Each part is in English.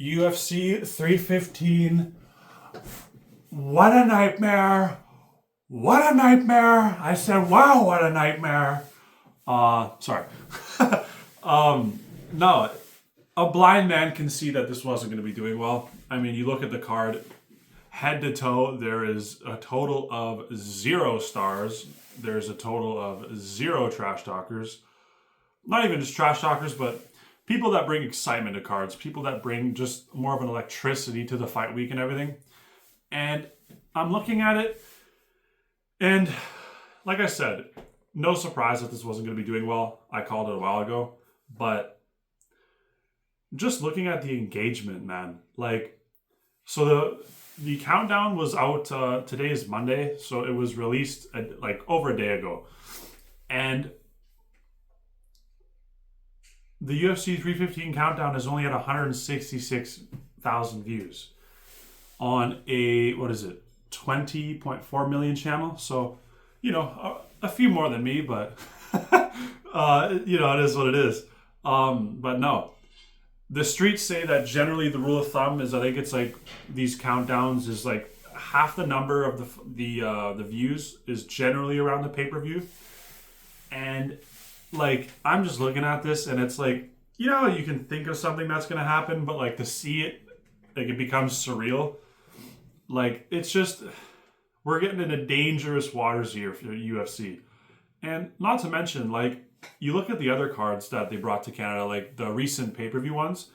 UFC 315. What a nightmare. What a nightmare. I said, wow, what a nightmare. Sorry. No, a blind man can see that this wasn't going to be doing well. I mean, you look at the card, head to toe, there is a total of 0 stars. There's a total of 0 trash talkers. Not even just trash talkers, but people that bring excitement to cards, people that bring just more of an electricity to the fight week and everything. And I'm looking at it, and like I said, no surprise that this wasn't going to be doing well. I called it a while ago, but just looking at the engagement, man, so the countdown was out. Today is Monday, so it was released over a day ago, and the UFC 315 countdown is only at 166,000 views on a 20.4 million channel. So, a few more than me, but it is what it is. But no, the streets say that generally the rule of thumb is, I think it's like these countdowns is like half the number of the views is generally around the pay-per-view. And I'm just looking at this, and it's like, you can think of something that's going to happen, but to see it, it becomes surreal. It's just, we're getting into dangerous waters here for UFC. And not to mention, you look at the other cards that they brought to Canada, the recent pay-per-view ones.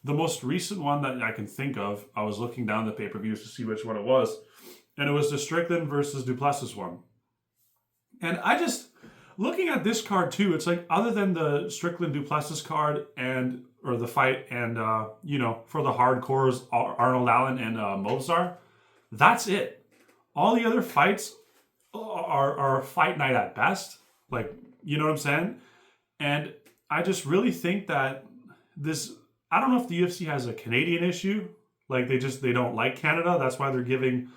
The most recent one that I can think of, I was looking down the pay-per-views to see which one it was, and it was the Strickland versus Duplessis one. And looking at this card too, it's other than the Strickland Duplessis card or the fight and for the hardcores, Arnold Allen and Mozart, that's it. All the other fights are fight night at best. You know what I'm saying? And I just really think that I don't know if the UFC has a Canadian issue. They don't like Canada. That's why they're giving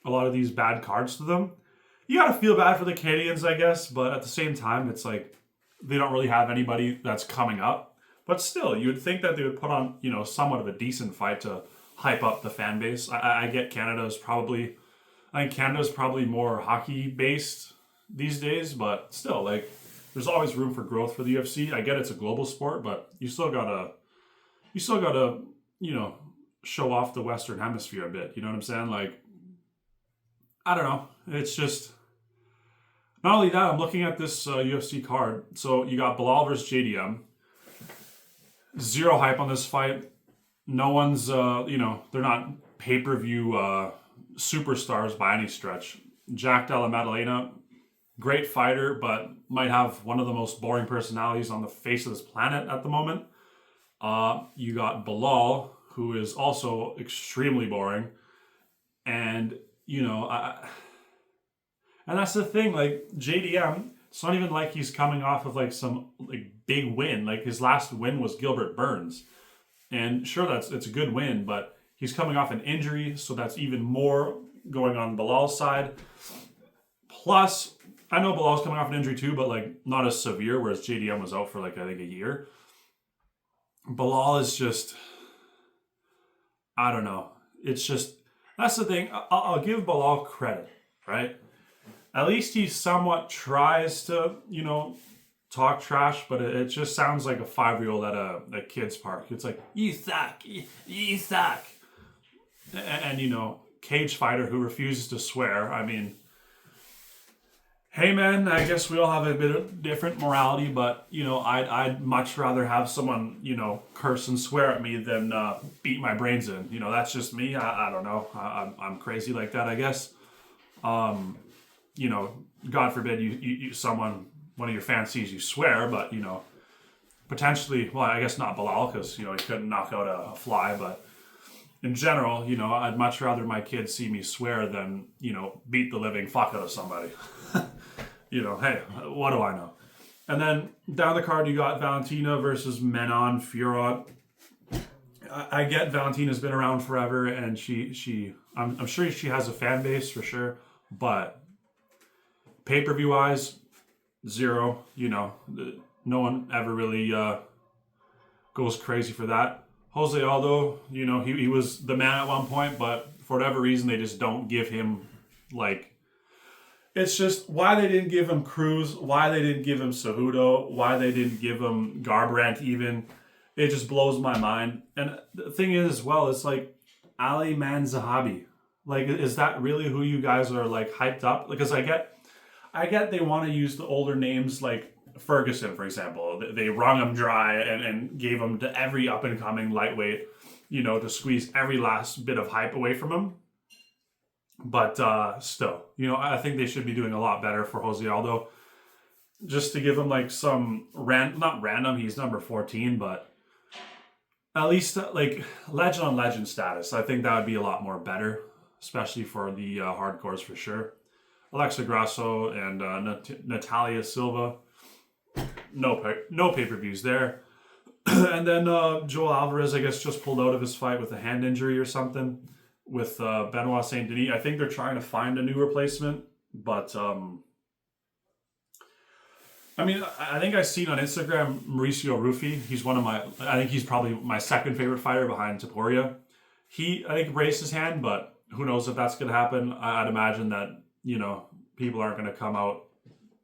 a lot of these bad cards to them. You gotta feel bad for the Canadians, I guess, but at the same time, it's they don't really have anybody that's coming up. But still, you would think that they would put on, somewhat of a decent fight to hype up the fan base. I get Canada's probably more hockey based these days, but still, there's always room for growth for the UFC. I get it's a global sport, but you still gotta, show off the Western Hemisphere a bit. You know what I'm saying? I don't know. It's just, not only that, I'm looking at this UFC card. So you got Bilal versus JDM. 0 hype on this fight. No one's, they're not pay-per-view superstars by any stretch. Jack Della Maddalena, great fighter, but might have one of the most boring personalities on the face of this planet at the moment. You got Bilal, who is also extremely boring. And, and that's the thing, JDM, it's not even like he's coming off of some big win. His last win was Gilbert Burns. And sure, it's a good win, but he's coming off an injury, so that's even more going on Bilal's side. Plus, I know Bilal's coming off an injury too, but not as severe, whereas JDM was out for I think a year. Bilal is just, I don't know. It's just, that's the thing. I'll give Bilal credit, right? At least he somewhat tries to, talk trash, but it just sounds like a 5-year-old at a kid's park. It's you suck, you suck. And cage fighter who refuses to swear. I mean, hey man, I guess we all have a bit of different morality, but I'd much rather have someone curse and swear at me than beat my brains in. That's just me. I don't know. I'm crazy like that, I guess. God forbid one of your fans sees you swear, but potentially, well, I guess not Bilal because he couldn't knock out a fly, but in general, I'd much rather my kids see me swear than beat the living fuck out of somebody. Hey, what do I know? And then down the card, you got Valentina versus Menon Fiorot. I get Valentina's been around forever, and I'm sure she has a fan base for sure, but pay-per-view wise, 0. No one ever really goes crazy for that. Jose Aldo, you know, he was the man at one point, but for whatever reason, they just don't give him, like, it's just why they didn't give him Cruz, why they didn't give him Cejudo, why they didn't give him Garbrandt even. It just blows my mind. And the thing is, as well, it's like Ali Manzahabi. Like, is that really who you guys are like hyped up? Because I get they want to use the older names like Ferguson, for example. They wrung him dry and gave him to every up and coming lightweight, you know, to squeeze every last bit of hype away from him. But still, you know, I think they should be doing a lot better for Jose Aldo. Just to give him like some not random, he's number 14, but at least like legend on legend status. I think that would be a lot more better, especially for the hardcores for sure. Alexa Grasso and Natalia Silva. No pay-per-views there. And then Joel Alvarez, I guess, just pulled out of his fight with a hand injury or something with Benoit Saint Denis. I think they're trying to find a new replacement, but I mean, I think I've seen on Instagram Mauricio Ruffi. He's I think he's probably my second favorite fighter behind Taporia. I think raised his hand, but who knows if that's going to happen. I'd imagine that, you know, people aren't going to come out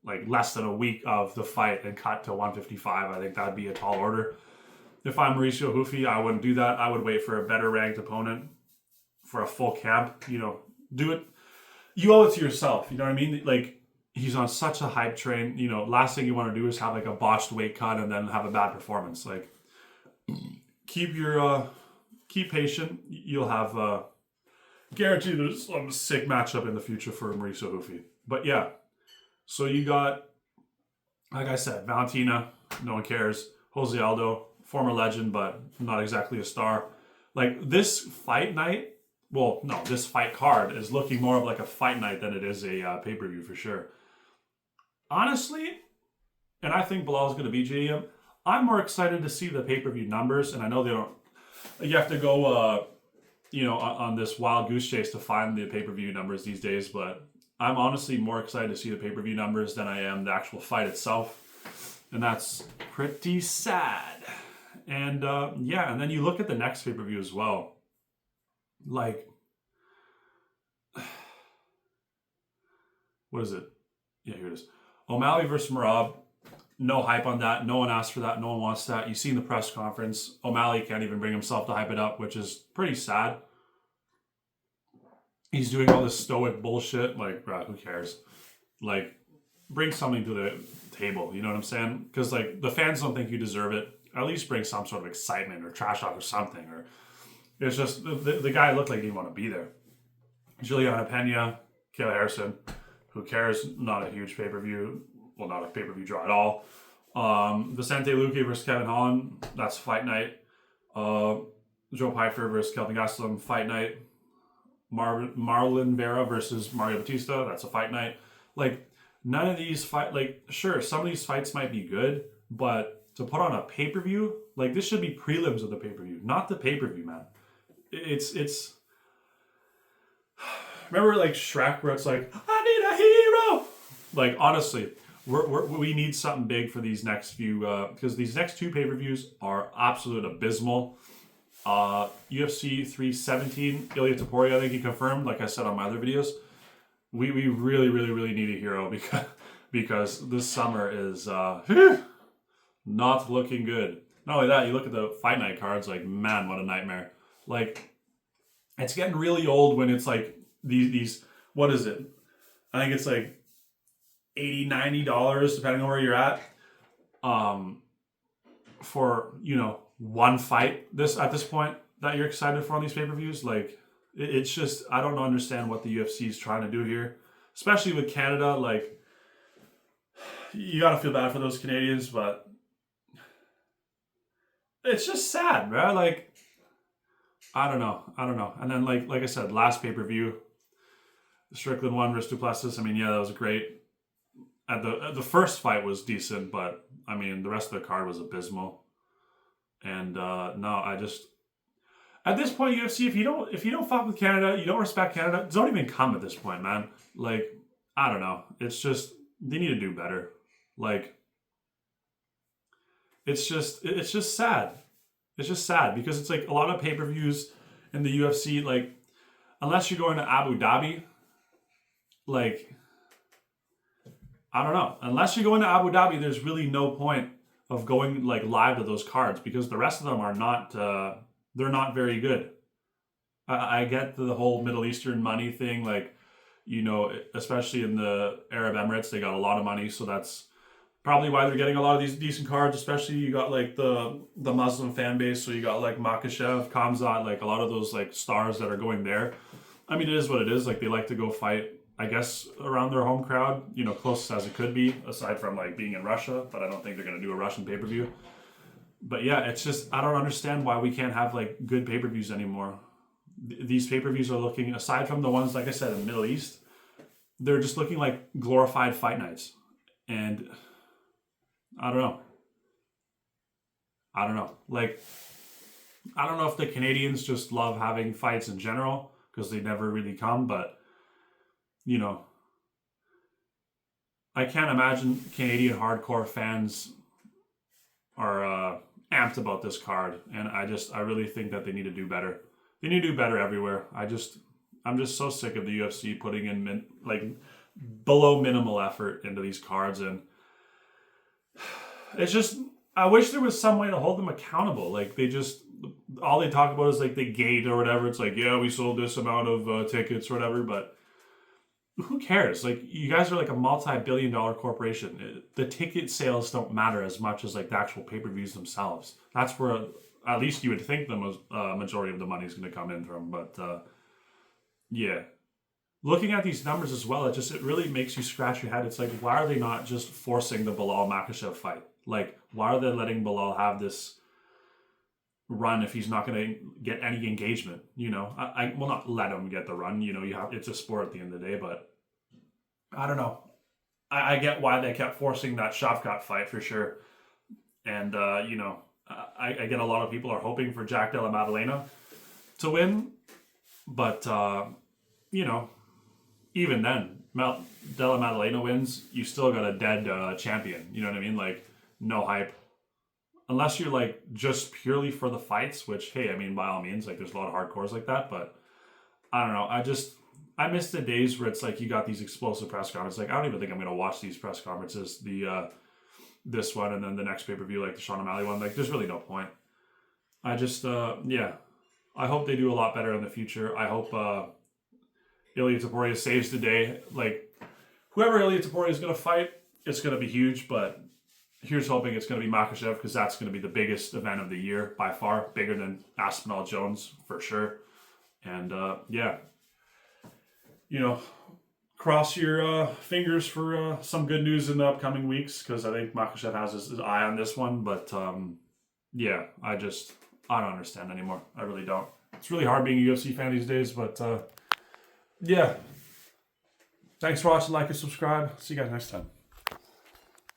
like less than a week of the fight and cut to 155. I think that'd be a tall order. If I'm Mauricio Ruffi, I wouldn't do that. I would wait for a better ranked opponent for a full camp. You know, do it. You owe it to yourself. You know what I mean? Like, he's on such a hype train. You know, last thing you want to do is have like a botched weight cut and then have a bad performance. Like, keep patient. You'll have guaranteed there's some sick matchup in the future for Mauricio Ruffi. But yeah, so you got, like I said, Valentina, no one cares. Jose Aldo, former legend, but not exactly a star. Like, this fight night, well, no, this fight card is looking more of like a fight night than it is a pay-per-view for sure. Honestly, and I think Bilal's going to beat JDM, I'm more excited to see the pay-per-view numbers, and I know they don't, you have to go, you know, on this wild goose chase to find the pay-per-view numbers these days, but I'm honestly more excited to see the pay-per-view numbers than I am the actual fight itself, and that's pretty sad. And yeah, and then you look at the next pay-per-view as well. Like, what is it? Yeah, here it is. O'Malley versus Merab. No hype on that. No one asked for that. No one wants that. You've seen the press conference. O'Malley can't even bring himself to hype it up, which is pretty sad. He's doing all this stoic bullshit. Like, bro, who cares? Like, bring something to the table. You know what I'm saying? Because, like, the fans don't think you deserve it. At least bring some sort of excitement or trash talk or something. Or it's just, the guy looked like he didn't want to be there. Juliana Pena, Kayla Harrison. Who cares? Not a huge pay-per-view. Well, not a pay-per-view draw at all. Vicente Luque versus Kevin Holland. That's fight night. Joe Pyfer versus Kelvin Gastelum. Fight night. Marlon Vera versus Mario Batista. That's a fight night. Like, none of these like, sure, some of these fights might be good, but to put on a pay-per-view, like, this should be prelims of the pay-per-view, not the pay-per-view, man. It's remember, like, Shrek, where it's like, I need a hero. Like, honestly, we need something big for these next few, because these next two pay-per-views are absolute abysmal. UFC 317, Ilya Taporia, I think he confirmed, like I said on my other videos. We really, really, really need a hero because this summer is not looking good. Not only that, you look at the fight night cards, like, man, what a nightmare. Like, it's getting really old when it's like these what is it? I think it's like $80-$90 depending on where you're at. For, you know, one fight at this point that you're excited for on these pay-per-views. Like, it's just, I don't understand what the UFC is trying to do here, especially with Canada. Like, you gotta feel bad for those Canadians, but it's just sad, bro. Like, I don't know. And then, like I said, last pay-per-view, Strickland 1 versus Duplessis. I mean, yeah, that was great. The first fight was decent, but I mean, the rest of the card was abysmal. And no, I just, at this point, UFC, if you don't fuck with Canada, you don't respect Canada, don't even come at this point, man. Like, I don't know. It's just, they need to do better. Like, it's just sad. It's just sad because it's like a lot of pay-per-views in the UFC, like unless you're going to Abu Dhabi, like I don't know. Unless you're going to Abu Dhabi, there's really no point of going like live to those cards because the rest of them are not they're not very good. I get the whole Middle Eastern money thing, like, you know, especially in the Arab Emirates, they got a lot of money, so that's probably why they're getting a lot of these decent cards. Especially you got like the Muslim fan base, so you got like Makhachev, Khamzat, like a lot of those like stars that are going there. I mean, it is what it is. Like they like to go fight, I guess, around their home crowd, you know, closest as it could be, aside from like being in Russia. But I don't think they're gonna do a Russian pay per view. But yeah, it's just I don't understand why we can't have like good pay per views anymore. These pay per views are looking, aside from the ones like I said in the Middle East, they're just looking like glorified fight nights, and I don't know. I don't know. Like, I don't know if the Canadians just love having fights in general because they never really come, but you know, I can't imagine Canadian hardcore fans are amped about this card, and I really think that they need to do better. They need to do better everywhere. I'm just so sick of the UFC putting in like below minimal effort into these cards, and it's just I wish there was some way to hold them accountable. Like they just all they talk about is like the gate or whatever. It's like, yeah, we sold this amount of tickets or whatever, but who cares? Like you guys are like a multi-billion-dollar corporation. The ticket sales don't matter as much as like the actual pay-per-views themselves. That's where at least you would think the majority of the money is going to come in from. But yeah, looking at these numbers as well, it really makes you scratch your head. It's like, why are they not just forcing the Bilal Makhachev fight? Like, why are they letting Bilal have this run if he's not going to get any engagement? You know, I will not let him get the run. You know, it's a sport at the end of the day, but I don't know. I get why they kept forcing that Shavkat fight for sure, and you know. I get a lot of people are hoping for Jack Della Maddalena to win, but you know, even then, Della Maddalena wins, you still got a dead champion. You know what I mean? Like no hype, unless you're like just purely for the fights. Which hey, I mean by all means, like there's a lot of hardcores like that, but I don't know. I miss the days where it's like you got these explosive press conferences. Like I don't even think I'm gonna watch these press conferences. This one and then the next pay-per-view like the Sean O'Malley one, like there's really no point. I just yeah, I hope they do a lot better in the future. I hope Ilia Topuria saves the day. Like whoever Ilia Topuria is going to fight, it's going to be huge, but here's hoping it's going to be Makhachev because that's going to be the biggest event of the year by far, bigger than Aspinall Jones for sure. And yeah, you know, cross your fingers for some good news in the upcoming weeks because I think Makhachev has his eye on this one. But yeah, I don't understand anymore. I really don't. It's really hard being a UFC fan these days. But yeah, thanks for watching. Like and subscribe. See you guys next time.